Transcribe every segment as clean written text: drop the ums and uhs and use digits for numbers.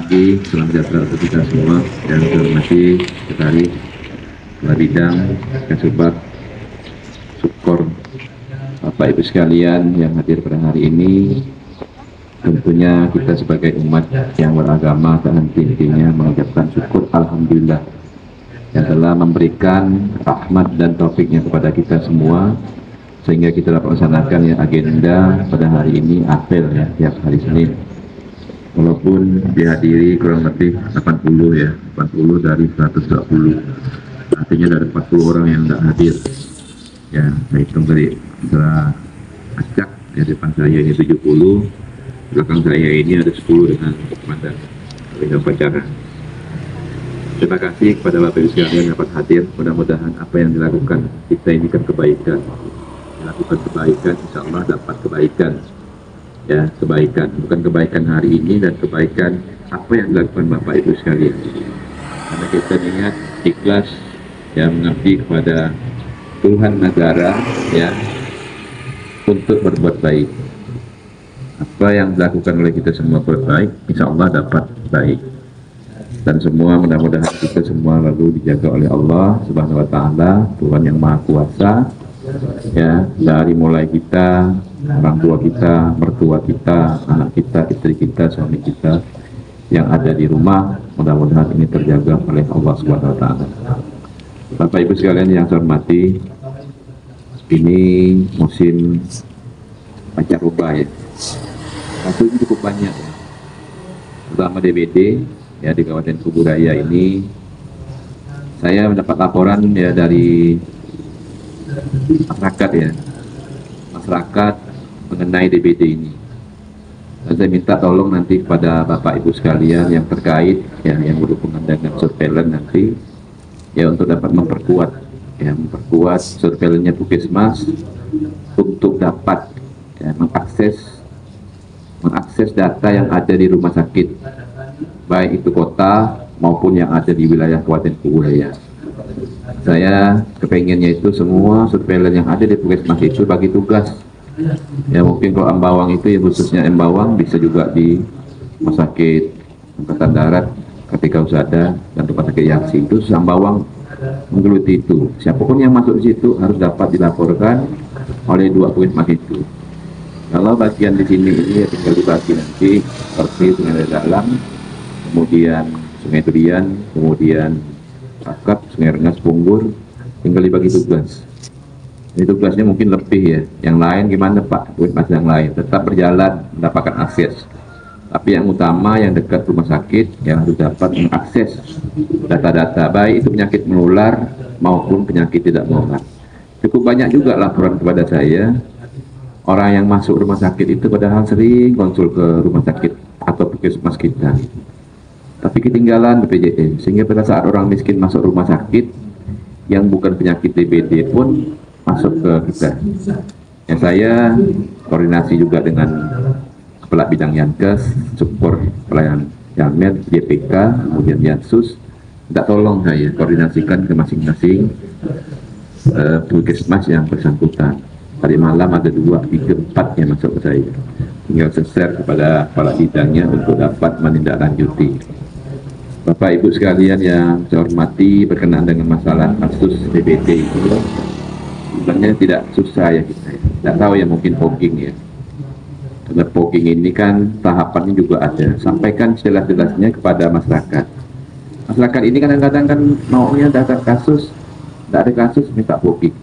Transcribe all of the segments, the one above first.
pagi, salam sejahtera untuk kita semua. Dan saya hormati Sekretaris Kepala Bidang Kasubag Sukor, Bapak Ibu sekalian yang hadir pada hari ini. Tentunya kita sebagai umat yang beragama tak henti-hentinya mengucapkan syukur Alhamdulillah yang telah memberikan rahmat dan taufiknya kepada kita semua, sehingga kita dapat melaksanakan agenda pada hari ini, apel ya, tiap hari Senin. Walaupun dihadiri kurang lebih 80 dari 120, artinya dari 40 orang yang tidak hadir. Ya, saya hitung tadi setelah acak ya, depan saya ini 70, belakang saya ini ada 10 dengan komandan upacara. Terima kasih kepada Bapak Ibu sekalian yang dapat hadir. Mudah-mudahan apa yang dilakukan kita ini kan kebaikan. Melakukan kebaikan, insya Allah dapat kebaikan. Ya, kebaikan, bukan kebaikan hari ini dan kebaikan apa yang dilakukan Bapak Ibu sekalian. Karena kita niat ikhlas ya, mengabdi kepada Tuhan negara ya, untuk berbuat baik. Apa yang dilakukan oleh kita semua berbuat baik, insya Allah dapat baik. Dan semua mudah-mudahan kita semua lalu dijaga oleh Allah Subhanahu wa Ta'ala, Tuhan yang Maha Kuasa. Ya, dari mulai kita, orang tua kita, mertua kita, anak kita, istri kita, suami kita yang ada di rumah, mudah-mudahan ini terjaga oleh Allah Subhanahu wa Ta'ala. Bapak Ibu sekalian yang saya hormati, ini musim pancaroba ya. Kasusnya cukup banyak ya. Terutama DBD ya, di Kabupaten Kuburaya ini. Saya mendapat laporan ya dari masyarakat mengenai DBD ini. Dan saya minta tolong nanti kepada Bapak Ibu sekalian yang terkait ya, yang berhubungan dengan surveillance nanti ya, untuk dapat memperkuat surveillance-nya Puskesmas untuk dapat ya, mengakses data yang ada di rumah sakit, baik itu kota maupun yang ada di wilayah Kabupaten Kuburaya. Saya kepengennya itu semua surveillance yang ada di Puskesmas itu bagi tugas. Ya, mungkin kalau Ambawang itu ya, khususnya Ambawang, bisa juga di Rumah Sakit Angkatan Darat ketika Usada dan Rumah Sakit Yaksi itu Ambawang menggeluti itu. Siapapun yang masuk di situ harus dapat dilaporkan oleh 2 Puskesmas itu. Kalau bagian di sini ini ya tinggal dibagi nanti seperti Sungai Dalam, kemudian Sungai Durian, kemudian Akap, Sungai Rengas, Punggur, tinggal dibagi tugas. Ini tugasnya mungkin lebih ya. Yang lain gimana Pak? Puskesmas yang lain tetap berjalan mendapatkan akses. Tapi yang utama yang dekat rumah sakit yang harus dapat mengakses data-data, baik itu penyakit menular maupun penyakit tidak menular. Cukup banyak juga laporan kepada saya orang yang masuk rumah sakit itu padahal sering konsul ke rumah sakit atau puskesmas kita, tapi ketinggalan BPJS, sehingga pada saat orang miskin masuk rumah sakit yang bukan penyakit DBD pun masuk ke kita. Ya, saya koordinasi juga dengan Kepala Bidang Yankes, Support Pelayanan Jamet, JPK, kemudian Yansus, minta tolong saya koordinasikan ke masing-masing puskesmas yang bersangkutan. Tadi malam ada 2, 3, 4 yang masuk ke saya. Tinggal share kepada kepala bidangnya untuk dapat menindaklanjuti. Bapak Ibu sekalian yang saya hormati, berkenaan dengan masalah kasus DBD itu sebenarnya tidak susah ya kita. Tidak tahu ya, mungkin fogging ya. Karena fogging ini kan tahapannya juga ada. Sampaikan jelas-jelasnya kepada masyarakat. Masyarakat ini kadang-kadang kan maunya data kasus, tidak ada kasus minta fogging.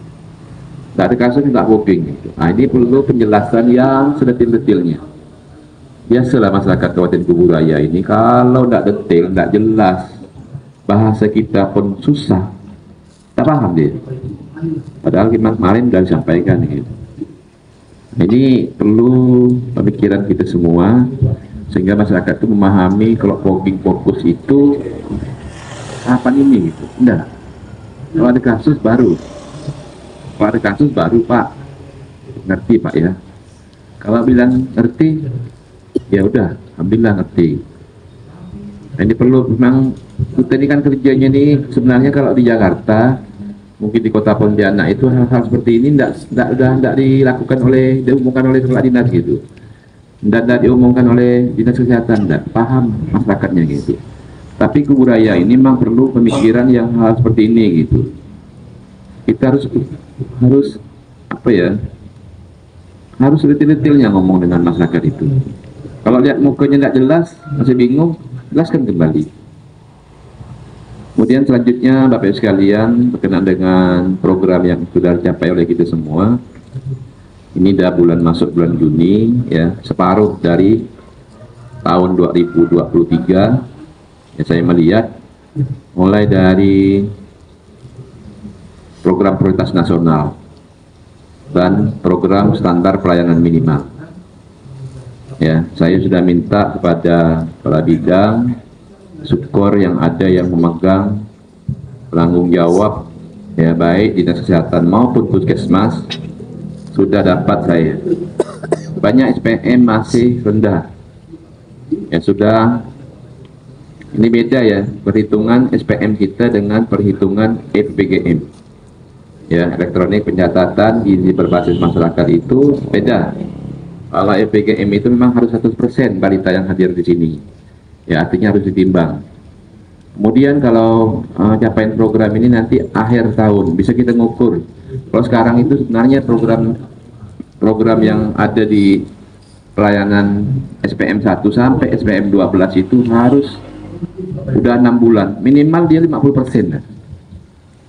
Tidak ada kasus minta fogging gitu. Nah, ini perlu penjelasan yang sedetil-detilnya. Biasalah masyarakat Kabupaten Kuburaya ini kalau tidak detail, tidak jelas, bahasa kita pun susah, tak paham dia. Padahal kemarin sudah disampaikan gitu. Ini perlu pemikiran kita semua sehingga masyarakat itu memahami kalau fogging fokus itu kapan ini gitu. Enggak. Kalau ada kasus baru. Kalau ada kasus baru Pak ngerti Pak ya. Kalau bilang ngerti, ya udah, alhamdulillah ngerti. Nah, ini perlu memang kita ini kan kerjanya nih sebenarnya kalau di Jakarta, mungkin di Kota Pontianak itu hal-hal seperti ini tidak dilakukan oleh, diumumkan oleh kepala dinas gitu. tidak diumumkan oleh dinas kesehatan, tidak paham masyarakatnya gitu. Tapi Kuburaya ini memang perlu pemikiran yang hal seperti ini gitu. Kita harus apa ya? Harus detail-detailnya ngomong dengan masyarakat itu. Kalau lihat mukanya tidak jelas, masih bingung, jelaskan kembali. Kemudian selanjutnya Bapak Ibu sekalian, berkenaan dengan program yang sudah dicapai oleh kita semua. Ini dah masuk bulan Juni, ya, separuh dari tahun 2023. Ya, saya melihat mulai dari program prioritas nasional dan program standar pelayanan minimal. Ya, saya sudah minta kepada kepala bidang subkor yang ada yang memegang penanggung jawab, ya, baik dinas kesehatan maupun puskesmas, sudah dapat saya. Banyak SPM masih rendah. Ya sudah, ini beda ya perhitungan SPM kita dengan perhitungan EPPGM. Ya, elektronik pencatatan gizi berbasis masyarakat itu beda. Kalau EPPGM itu memang harus 100% balita yang hadir di sini. Ya, artinya harus ditimbang. Kemudian kalau capaian program ini nanti akhir tahun bisa kita ngukur. Kalau sekarang itu sebenarnya program yang ada di pelayanan SPM 1 sampai SPM 12 itu harus udah 6 bulan, minimal dia 50%.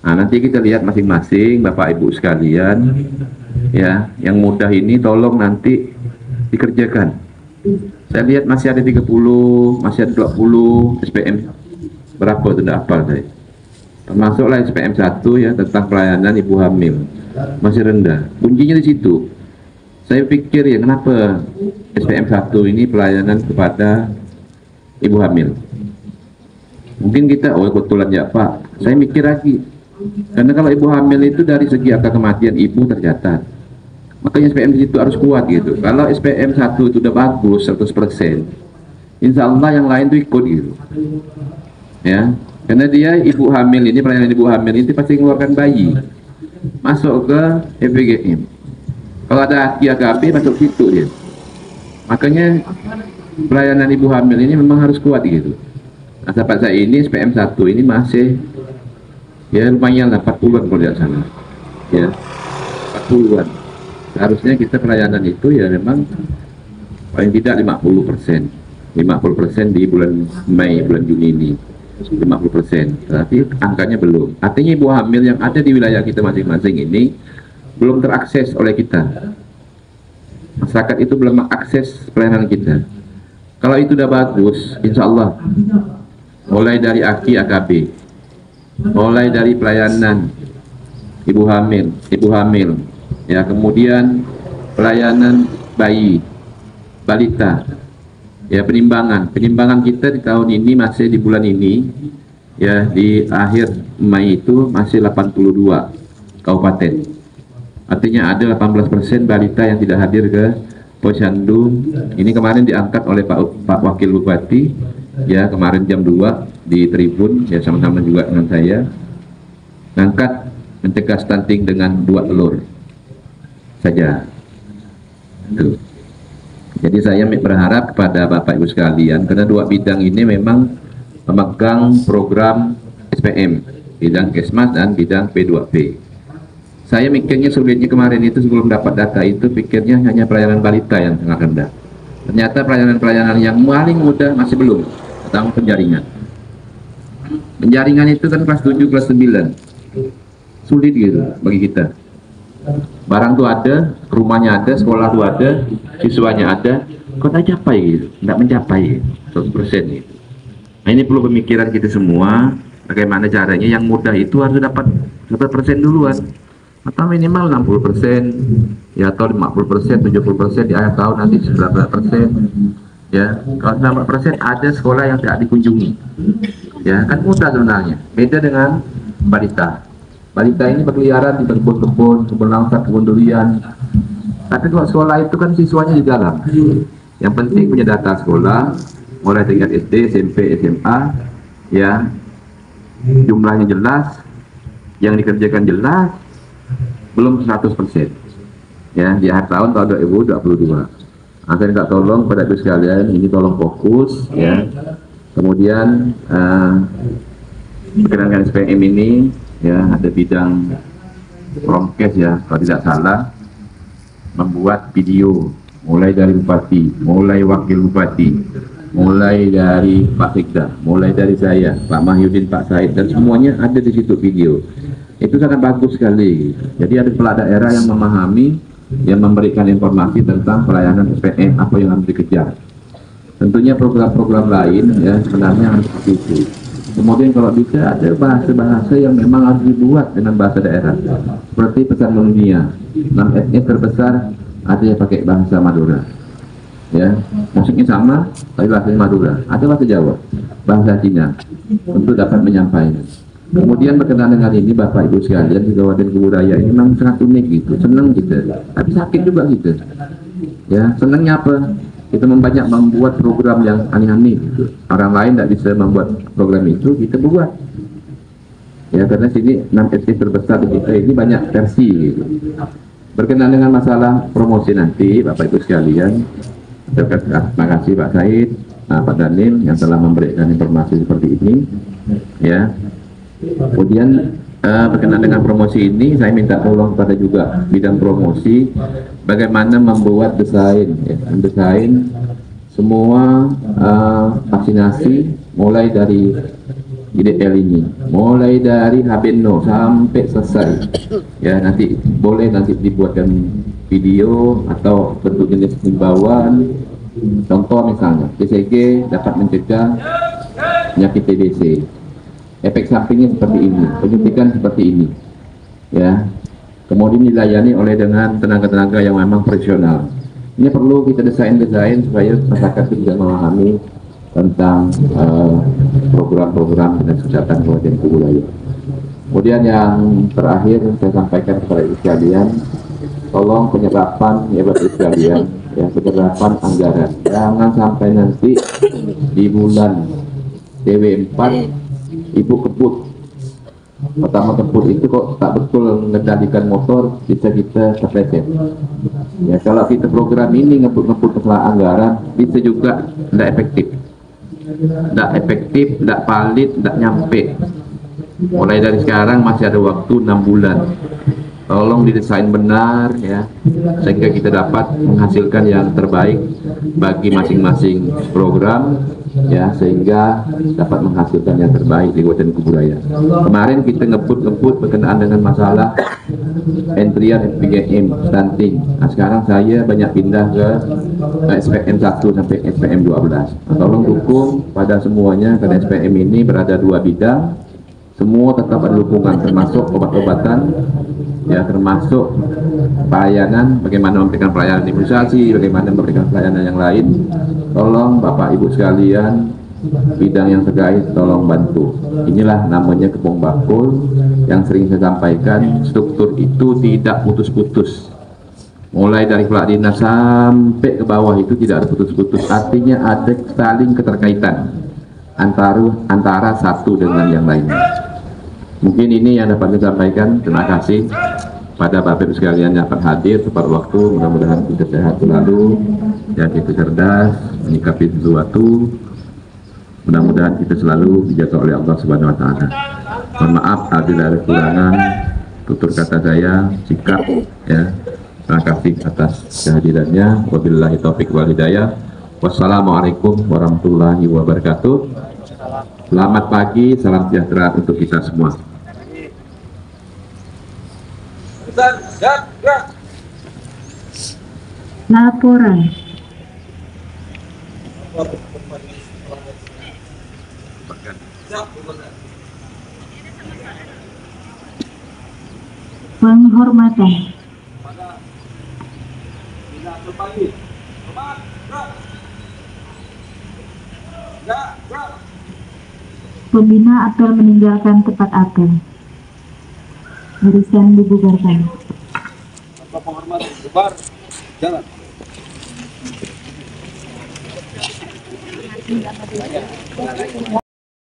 Nah, nanti kita lihat masing-masing Bapak Ibu sekalian, ya, yang mudah ini tolong nanti dikerjakan. Saya lihat masih ada 30, masih ada 20 SPM. Berapa itu tidak hafal saya. Termasuklah SPM 1 ya, tentang pelayanan ibu hamil. Masih rendah. Kuncinya di situ. Saya pikir ya, kenapa SPM 1 ini pelayanan kepada ibu hamil. Mungkin kita, oh kebetulan ya Pak, saya mikir lagi. Karena kalau ibu hamil itu dari segi angka kematian ibu tercatat. Makanya SPM di situ harus kuat gitu. Kalau SPM 1 itu udah bagus 100%, insya Allah yang lain tuh ikut gitu. Ya, karena dia ibu hamil ini, pelayanan ibu hamil ini pasti mengeluarkan bayi masuk ke EPPGM. Kalau ada AKB masuk situ ya. Makanya pelayanan ibu hamil ini memang harus kuat gitu. Nah, sahabat saya ini SPM 1 ini masih ya lumayan lah, 40-an kalau tidak salah. Ya, 40-an. Seharusnya kita pelayanan itu ya memang paling tidak 50%. 50% di bulan Mei, bulan Juni ini. 50%, tapi angkanya belum. Artinya ibu hamil yang ada di wilayah kita masing-masing ini belum terakses oleh kita. Masyarakat itu belum mengakses pelayanan kita. Kalau itu udah bagus, insya Allah mulai dari AKB, mulai dari pelayanan ibu hamil, ya, kemudian pelayanan bayi, balita. Ya, penimbangan kita di tahun ini masih di bulan ini, ya, di akhir Mei itu masih 82 kabupaten. Artinya ada 18% balita yang tidak hadir ke Posyandu. Ini kemarin diangkat oleh Pak Wakil Bupati, ya, kemarin jam 2 di Tribun, ya, sama-sama juga dengan saya. Ngangkat mencegah stunting dengan 2 telur saja. Tuh. Jadi saya berharap kepada Bapak Ibu sekalian, karena 2 bidang ini memang memegang program SPM, bidang Kesmas dan bidang P2P. Saya mikirnya sulitnya kemarin itu sebelum dapat data itu, pikirnya hanya pelayanan balita yang sangat rendah. Ternyata pelayanan-pelayanan yang paling mudah masih belum, tentang penjaringan. Penjaringan itu kan kelas 7, kelas 9. Sulit gitu bagi kita. Barang tuh ada, rumahnya ada, sekolah tuh ada, siswanya ada, kok tak capai gitu, tidak mencapai 100% gitu. Nah, ini perlu pemikiran kita semua, bagaimana caranya yang mudah itu harus dapat 100% duluan, atau minimal 60%, ya, atau 50%, 70% di akhir tahun, nanti 90%, ya. Kalau 90% ada sekolah yang tidak dikunjungi, ya, kan mudah sebenarnya. Beda dengan balita. Balita ini berkeliaran di kebun-kebun, kebun langsat, kebun durian. Tapi kalau sekolah itu kan siswanya di dalam. Yang penting punya data sekolah, mulai tingkat SD, SMP, SMA, ya, jumlahnya jelas, yang dikerjakan jelas, belum 100%. Ya, di akhir tahun 2022. Saya minta tolong pada ibu sekalian, ini tolong fokus ya. Kemudian berkenaan dengan SPM ini ya, ada bidang promkes ya, kalau tidak salah, membuat video mulai dari bupati, mulai wakil bupati, mulai dari Pak Sekda, mulai dari saya, Pak Mahyudin, Pak Said, dan semuanya ada di situ video. Itu sangat bagus sekali. Jadi ada kepala daerah yang memahami, yang memberikan informasi tentang pelayanan SPM, apa yang harus dikejar. Tentunya program-program lain ya sebenarnya harus seperti itu. Kemudian kalau bisa ada bahasa-bahasa yang memang harus dibuat dengan bahasa daerah, seperti pesan dunia 6 etnis terbesar ada yang pakai bahasa Madura ya, maksudnya sama tapi bahasa Madura, ada bahasa Jawa, bahasa Cina, untuk dapat menyampaikan. Kemudian berkenaan dengan ini Bapak Ibu sekalian, di Kabupaten Kuburaya ini memang sangat unik gitu, senang kita, tapi sakit juga gitu ya. Senangnya apa? Kita membuat program yang aneh-aneh gitu. Orang lain tidak bisa membuat program itu, kita buat ya, karena sini 6 etnis terbesar di kita ini banyak versi gitu. Berkenaan dengan masalah promosi nanti Bapak Ibu sekalian, terima kasih Pak Said, Pak Daniel yang telah memberikan informasi seperti ini ya. Kemudian berkenaan dengan promosi ini, saya minta tolong pada juga bidang promosi, bagaimana membuat desain ya, mendesain semua vaksinasi mulai dari IDL ini, mulai dari Habeno sampai selesai ya. Nanti boleh nanti dibuatkan video atau bentuk jenis himbauan. Contoh misalnya BCG dapat mencegah penyakit TBC, efek sampingnya seperti ini, penyuntikan seperti ini ya. Kemudian dilayani oleh dengan tenaga-tenaga yang memang profesional. Ini perlu kita desain supaya masyarakat juga memahami tentang program-program dan kesehatan Kabupaten Kuburaya. Kemudian yang terakhir saya sampaikan kepada ibu sekalian, tolong penyerapan ya Bapak Ibu sekalian ya, penyerapan anggaran jangan sampai nanti di bulan DW4 ibu kebut. Pertama kebut itu kok tak betul mengendalikan motor, bisa kita terpleset ya. Kalau kita program ini ngebut masalah anggaran, bisa juga tidak efektif, tidak valid, tidak nyampe. Mulai dari sekarang masih ada waktu 6 bulan. Tolong didesain benar ya, sehingga kita dapat menghasilkan yang terbaik bagi masing-masing program ya, sehingga dapat menghasilkan yang terbaik di Kabupaten Kuburaya. Kemarin kita ngebut berkenaan dengan masalah antrian SPM stunting. Nah, sekarang saya banyak pindah ke SPM 1 sampai SPM 12. Nah, tolong dukung pada semuanya, karena SPM ini berada 2 bidang, semua tetap ada dukungan, termasuk obat-obatan ya, termasuk pelayanan, bagaimana memberikan pelayanan imunisasi, bagaimana memberikan pelayanan yang lain. Tolong Bapak Ibu sekalian, bidang yang terkait tolong bantu. Inilah namanya kepong bakul yang sering saya sampaikan, struktur itu tidak putus-putus, mulai dari kepala dinas sampai ke bawah itu tidak ada putus-putus, artinya ada saling keterkaitan antara satu dengan yang lainnya. Mungkin ini yang dapat saya sampaikan. Terima kasih pada Bapak Ibu sekalian yang akan hadir tepat waktu. Mudah-mudahan kita sehat selalu dan kita cerdas menyikapi sesuatu. Mudah-mudahan kita selalu dijaga oleh Allah Subhanahu wa Ta'ala. Mohon maaf apabila ada kekurangan tutur kata saya, sikap ya. Terima kasih atas kehadirannya. Wabillahi taufiq wal hidayah. Wassalamualaikum warahmatullahi wabarakatuh. Selamat pagi, salam sejahtera untuk kita semua. Laporan. Penghormatan. Pembina apel meninggalkan tempat apel. Barisan dibubarkan. Tanpa penghormatan, bubar, jalan.